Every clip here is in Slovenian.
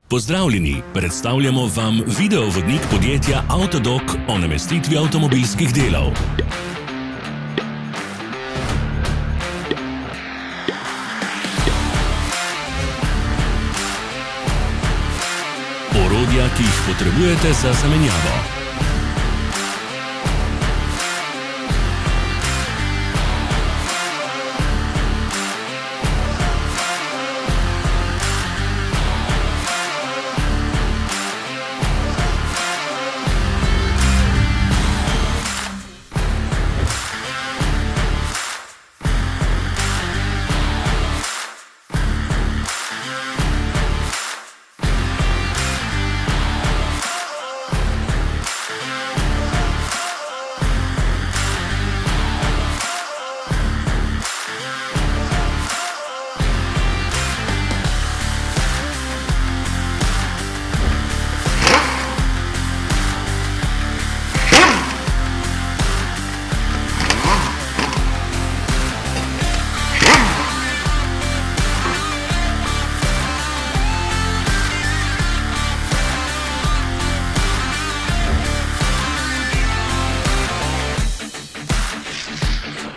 Pozdravljeni, predstavljamo vam videovodnik podjetja Avtodok o namestitvi avtomobilskih delov. Orodja, ki jih potrebujete za zamenjavo.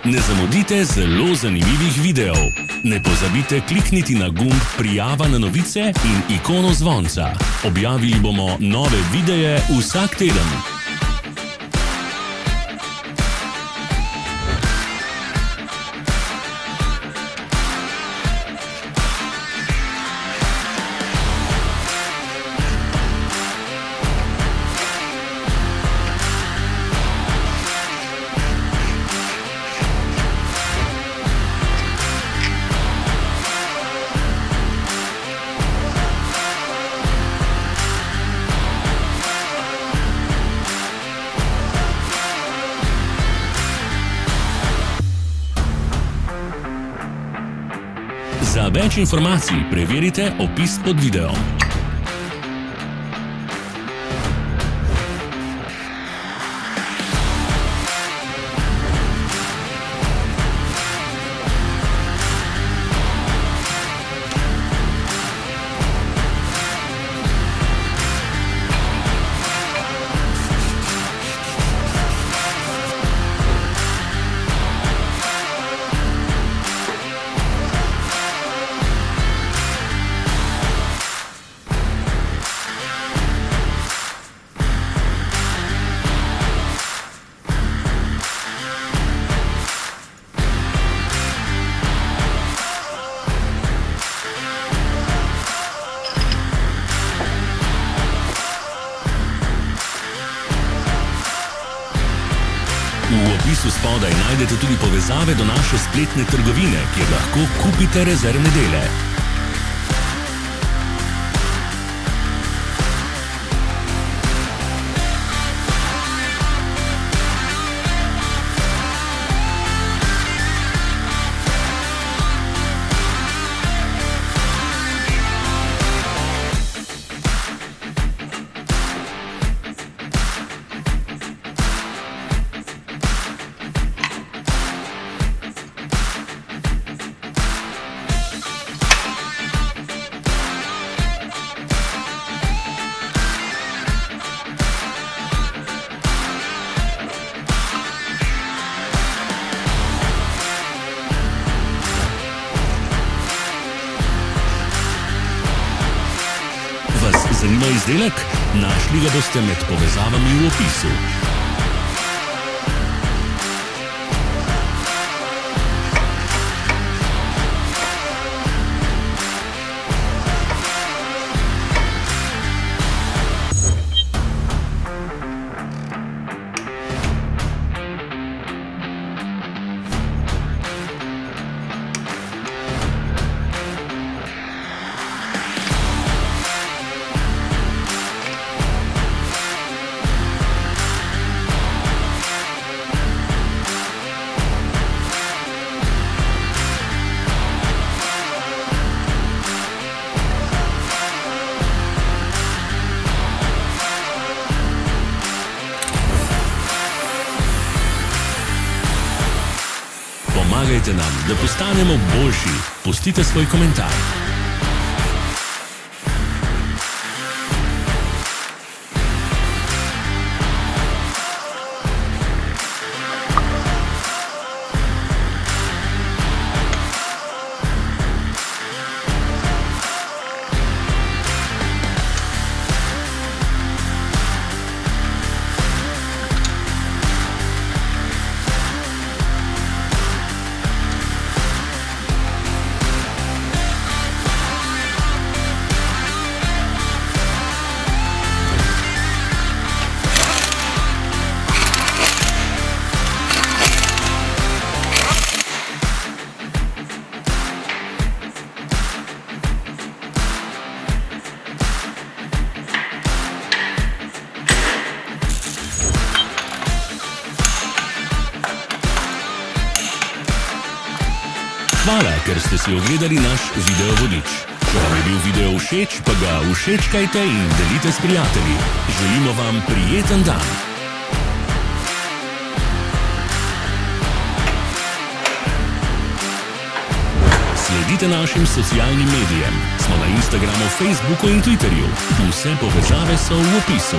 Ne zamudite zelo zanimivih videov. Ne pozabite klikniti na gumb prijava na novice in ikono zvonca. Objavili bomo nove videe vsak teden. Za več informacij preverite opis pod videom. V opisu spodaj najdete tudi povezave do naše spletne trgovine, kjer lahko kupite rezervne dele. Vas zanima izdelek? Našli ga boste med povezavami v opisu. Pomagajte nam, da postanemo boljši. Pustite svoj komentar. ker ste si ogledali naš video vodič. Če vam je bil video všeč, pa ga všečkajte in delite s prijatelji. Želimo vam prijeten dan. Sledite našim socialnim medijem. Smo na Instagramu, Facebooku in Twitterju. Vse povezave so v opisu.